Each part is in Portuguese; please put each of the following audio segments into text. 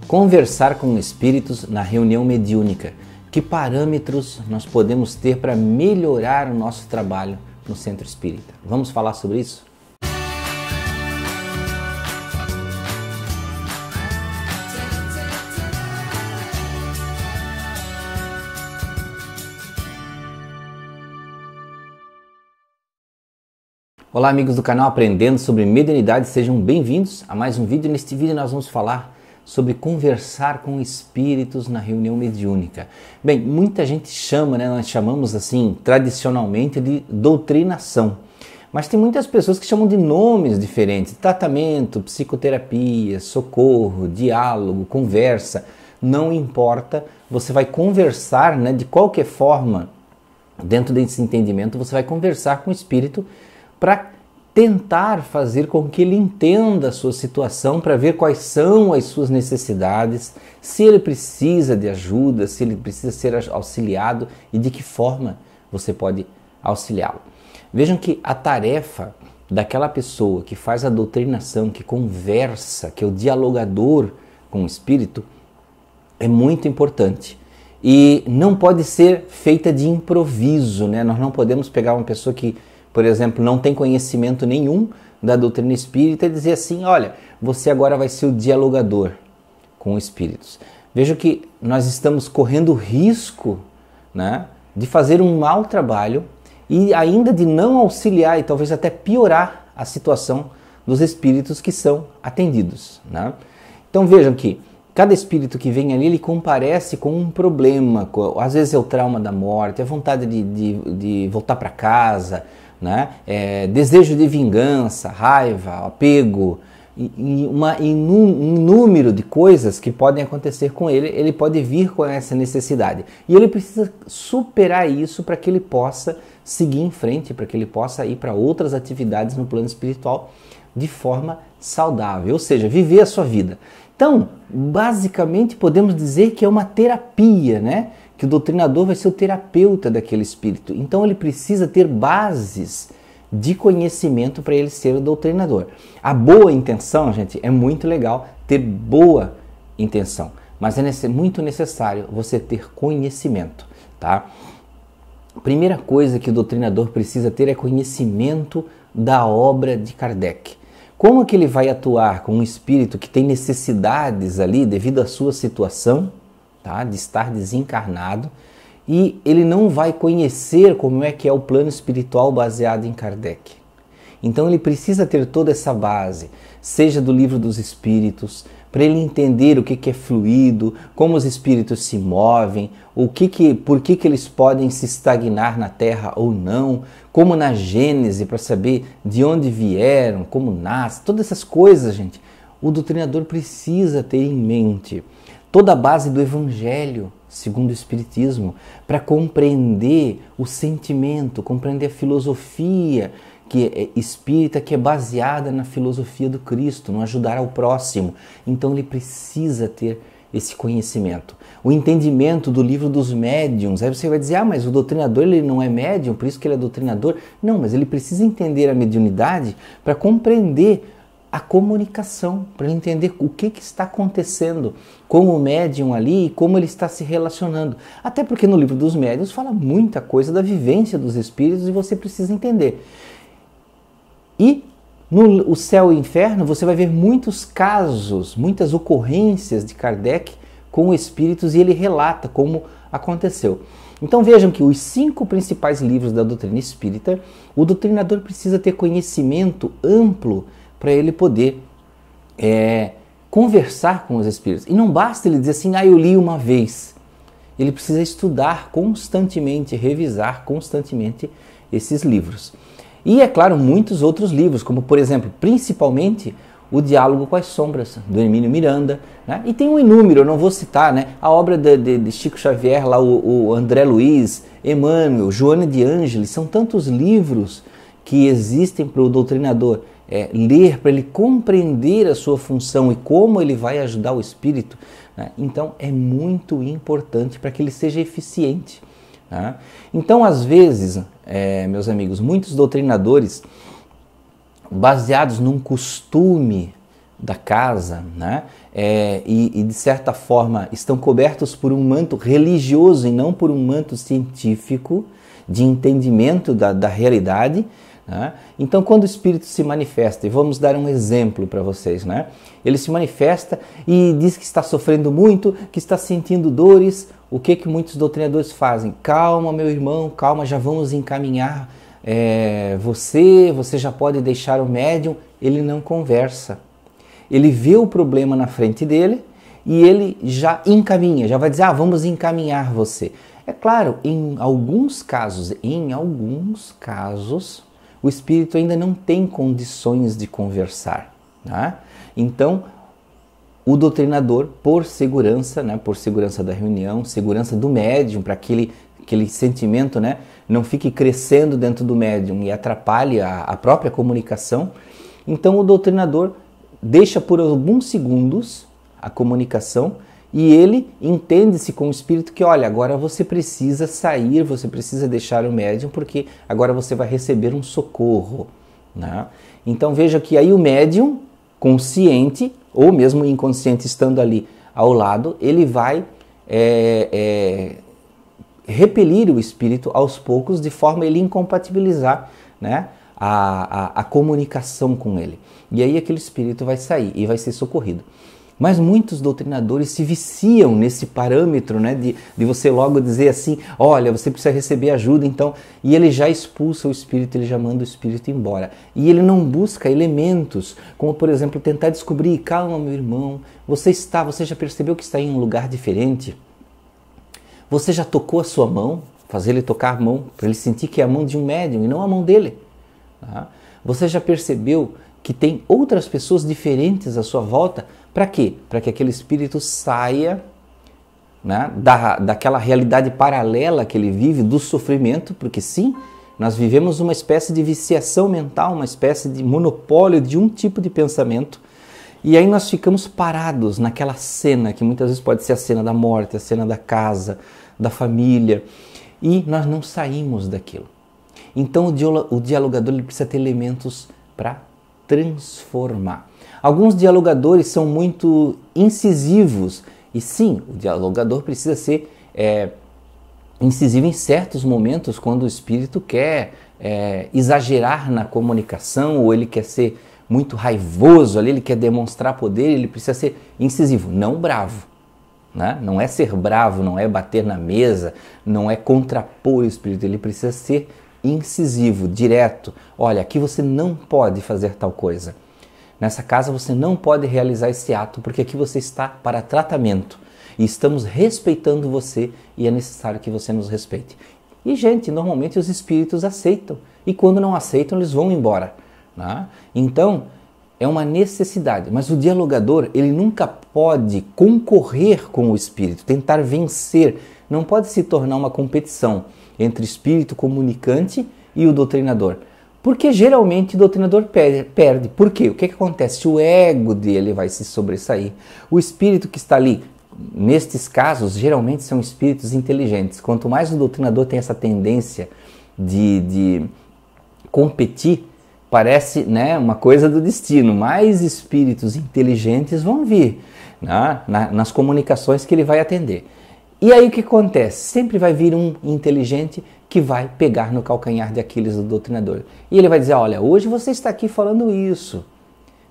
Conversar com espíritos na reunião mediúnica. Que parâmetros nós podemos ter para melhorar o nosso trabalho no Centro Espírita? Vamos falar sobre isso? Olá amigos do canal Aprendendo sobre Mediunidade, sejam bem-vindos a mais um vídeo. Neste vídeo nós vamos falar sobre conversar com espíritos na reunião mediúnica. Bem, muita gente chama, nós chamamos assim tradicionalmente de doutrinação, mas tem muitas pessoas que chamam de nomes diferentes: tratamento, psicoterapia, socorro, diálogo, conversa. Não importa, você vai conversar, de qualquer forma, dentro desse entendimento, você vai conversar com o espírito para tentar fazer com que ele entenda a sua situação, para ver quais são as suas necessidades, se ele precisa de ajuda, se ele precisa ser auxiliado e de que forma você pode auxiliá-lo. Vejam que a tarefa daquela pessoa que faz a doutrinação, que conversa, que é o dialogador com o espírito, é muito importante. E não pode ser feita de improviso, Nós não podemos pegar uma pessoa que, por exemplo, não tem conhecimento nenhum da doutrina espírita e dizer assim: olha, você agora vai ser o dialogador com espíritos. Veja que nós estamos correndo o risco, de fazer um mau trabalho e ainda de não auxiliar e talvez até piorar a situação dos espíritos que são atendidos. Então vejam que cada espírito que vem ali, ele comparece com um problema. Às vezes é o trauma da morte, a vontade de voltar para casa, desejo de vingança, raiva, apego, e um número de coisas que podem acontecer com ele. Ele pode vir com essa necessidade e ele precisa superar isso para que ele possa seguir em frente, para que ele possa ir para outras atividades no plano espiritual de forma saudável, ou seja, viver a sua vida. Então, basicamente podemos dizer que é uma terapia, que o doutrinador vai ser o terapeuta daquele espírito. Então ele precisa ter bases de conhecimento para ele ser o doutrinador. A boa intenção, gente, é muito legal ter boa intenção, mas é muito necessário você ter conhecimento, tá? A primeira coisa que o doutrinador precisa ter é conhecimento da obra de Kardec. Como que ele vai atuar com um espírito que tem necessidades ali devido à sua situação, de estar desencarnado, e ele não vai conhecer como é que é o plano espiritual baseado em Kardec. Então ele precisa ter toda essa base, seja do Livro dos Espíritos, para ele entender o que é fluido, como os espíritos se movem, por que eles podem se estagnar na Terra ou não, como na Gênese, para saber de onde vieram, como nasce, todas essas coisas, gente, o doutrinador precisa ter em mente. Toda a base do Evangelho, segundo o Espiritismo, para compreender o sentimento, compreender a filosofia que é espírita, que é baseada na filosofia do Cristo, no ajudar ao próximo. Então ele precisa ter esse conhecimento. O entendimento do Livro dos Médiuns. Aí você vai dizer: mas o doutrinador ele não é médium, por isso que ele é doutrinador. Não, mas ele precisa entender a mediunidade para compreender a comunicação, para ele entender o que está acontecendo com o médium ali e como ele está se relacionando. Até porque no Livro dos Médiuns fala muita coisa da vivência dos espíritos e você precisa entender. E no O Céu e o Inferno você vai ver muitos casos, muitas ocorrências de Kardec com espíritos e ele relata como aconteceu. Então vejam que os 5 principais livros da doutrina espírita, o doutrinador precisa ter conhecimento amplo para ele poder conversar com os espíritos. E não basta ele dizer assim: eu li uma vez. Ele precisa estudar constantemente, revisar constantemente esses livros. E, é claro, muitos outros livros, como, por exemplo, principalmente O Diálogo com as Sombras, do Hermínio Miranda. E tem um inúmero, eu não vou citar, a obra de Chico Xavier, lá, o André Luiz, Emmanuel, Joana de Ângeles. São tantos livros que existem para o doutrinador ler, para ele compreender a sua função e como ele vai ajudar o espírito. Então é muito importante para que ele seja eficiente. Então, às vezes, meus amigos, muitos doutrinadores, baseados num costume da casa, né? E de certa forma estão cobertos por um manto religioso e não por um manto científico de entendimento da realidade, né? Então, quando o Espírito se manifesta, e vamos dar um exemplo para vocês, né? Ele se manifesta e diz que está sofrendo muito, que está sentindo dores. O que muitos doutrinadores fazem? Calma, meu irmão, calma, já vamos encaminhar você já pode deixar o médium. Ele não conversa. Ele vê o problema na frente dele e ele já encaminha, já vai dizer, vamos encaminhar você. É claro, em alguns casos, o espírito ainda não tem condições de conversar, né? Então, o doutrinador, por segurança, né, por segurança da reunião, segurança do médium, para aquele sentimento, né, não fique crescendo dentro do médium e atrapalhe a própria comunicação, então o doutrinador deixa por alguns segundos a comunicação e ele entende-se com o espírito que, olha, agora você precisa sair, você precisa deixar o médium porque agora você vai receber um socorro, né? Então veja que aí o médium, consciente ou mesmo inconsciente estando ali ao lado, ele vai repelir o espírito aos poucos de forma a ele incompatibilizar, né, a comunicação com ele. E aí aquele espírito vai sair e vai ser socorrido. Mas muitos doutrinadores se viciam nesse parâmetro, né, de você logo dizer assim, olha, você precisa receber ajuda, então, e ele já expulsa o espírito, ele já manda o espírito embora. E ele não busca elementos, como por exemplo, tentar descobrir, calma meu irmão, você já percebeu que está em um lugar diferente? Você já tocou a sua mão? Fazer ele tocar a mão, para ele sentir que é a mão de um médium e não a mão dele. Tá? Você já percebeu que tem outras pessoas diferentes à sua volta? Para quê? Para que aquele espírito saia, né, daquela realidade paralela que ele vive, do sofrimento, porque sim, nós vivemos uma espécie de viciação mental, uma espécie de monopólio de um tipo de pensamento, e aí nós ficamos parados naquela cena, que muitas vezes pode ser a cena da morte, a cena da casa, da família, e nós não saímos daquilo. Então o dialogador ele precisa ter elementos para transformar. Alguns dialogadores são muito incisivos, e sim, o dialogador precisa ser incisivo em certos momentos, quando o espírito quer exagerar na comunicação, ou ele quer ser muito raivoso, ali, ele quer demonstrar poder, ele precisa ser incisivo, não bravo. Né? Não é ser bravo, não é bater na mesa, não é contrapor o espírito, ele precisa ser incisivo, direto. Olha, aqui você não pode fazer tal coisa. Nessa casa você não pode realizar esse ato, porque aqui você está para tratamento. E estamos respeitando você e é necessário que você nos respeite. E, gente, normalmente os espíritos aceitam. E quando não aceitam, eles vão embora. Né? Então, é uma necessidade. Mas o dialogador, ele nunca pode concorrer com o espírito, tentar vencer. Não pode se tornar uma competição entre o espírito comunicante e o doutrinador. Porque geralmente o doutrinador perde. Por quê? O que acontece? O ego dele vai se sobressair. O espírito que está ali, nestes casos, geralmente são espíritos inteligentes. Quanto mais o doutrinador tem essa tendência de competir, parece, né, uma coisa do destino. Mais espíritos inteligentes vão vir, né, nas comunicações que ele vai atender. E aí o que acontece? Sempre vai vir um inteligente que vai pegar no calcanhar de Aquiles do doutrinador. E ele vai dizer, olha, hoje você está aqui falando isso,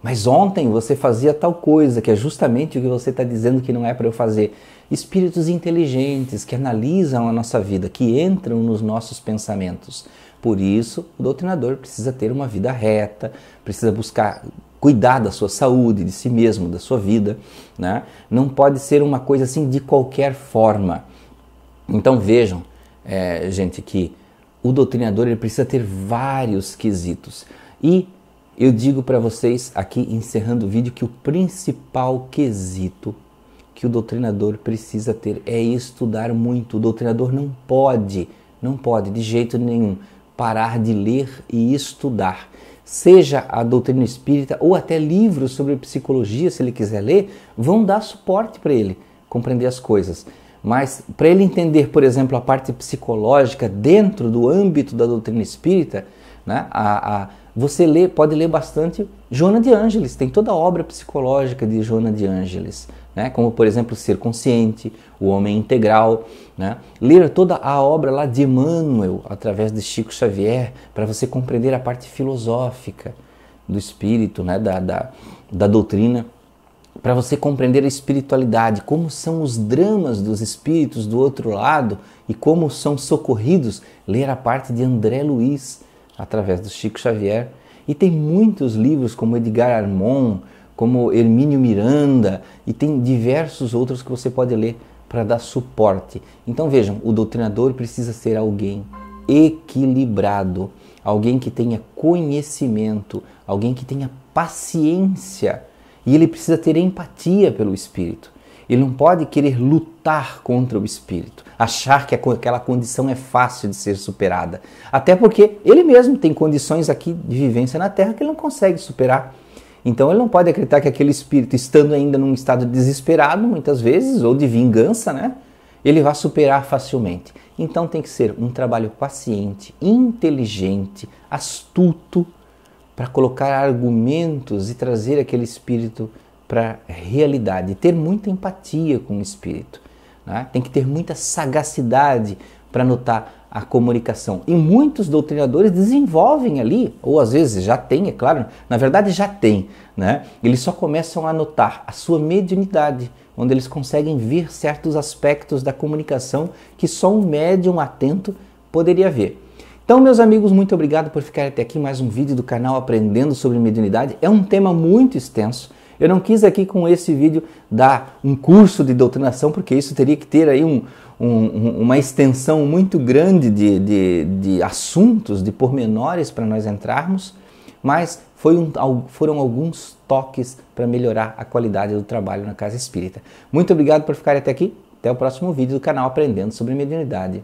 mas ontem você fazia tal coisa, que é justamente o que você está dizendo que não é para eu fazer. Espíritos inteligentes que analisam a nossa vida, que entram nos nossos pensamentos. Por isso, o doutrinador precisa ter uma vida reta, precisa buscar cuidar da sua saúde, de si mesmo, da sua vida, né? Não pode ser uma coisa assim de qualquer forma. Então vejam, gente, que o doutrinador ele precisa ter vários quesitos. E eu digo para vocês, aqui encerrando o vídeo, que o principal quesito que o doutrinador precisa ter é estudar muito. O doutrinador não pode de jeito nenhum parar de ler e estudar. Seja a doutrina espírita ou até livros sobre psicologia, se ele quiser ler, vão dar suporte para ele compreender as coisas. Mas para ele entender, por exemplo, a parte psicológica dentro do âmbito da doutrina espírita, né, você pode ler bastante Joana de Ângeles, tem toda a obra psicológica de Joana de Ângeles, né? Como por exemplo Ser Consciente, O Homem Integral, né? Ler toda a obra lá de Emmanuel, através de Chico Xavier, para você compreender a parte filosófica do espírito, né? da doutrina, para você compreender a espiritualidade, como são os dramas dos espíritos do outro lado e como são socorridos. Ler a parte de André Luiz, através do Chico Xavier. E tem muitos livros como Edgar Armond, como Hermínio Miranda, e tem diversos outros que você pode ler para dar suporte. Então vejam, o doutrinador precisa ser alguém equilibrado, alguém que tenha conhecimento, alguém que tenha paciência, e ele precisa ter empatia pelo espírito. Ele não pode querer lutar contra o espírito, achar que aquela condição é fácil de ser superada. Até porque ele mesmo tem condições aqui de vivência na Terra que ele não consegue superar. Então ele não pode acreditar que aquele espírito, estando ainda num estado desesperado, muitas vezes, ou de vingança, né, ele vai superar facilmente. Então tem que ser um trabalho paciente, inteligente, astuto, para colocar argumentos e trazer aquele espírito para a realidade, ter muita empatia com o espírito, né? Tem que ter muita sagacidade para notar a comunicação. E muitos doutrinadores desenvolvem ali, ou às vezes já tem, é claro, na verdade já tem, né? Eles só começam a notar a sua mediunidade, onde eles conseguem ver certos aspectos da comunicação que só um médium atento poderia ver. Então, meus amigos, muito obrigado por ficar até aqui, mais um vídeo do canal Aprendendo sobre Mediunidade. É um tema muito extenso. Eu não quis aqui com esse vídeo dar um curso de doutrinação, porque isso teria que ter aí uma extensão muito grande de assuntos, de pormenores para nós entrarmos, mas foram alguns toques para melhorar a qualidade do trabalho na Casa Espírita. Muito obrigado por ficar até aqui. Até o próximo vídeo do canal Aprendendo sobre Mediunidade.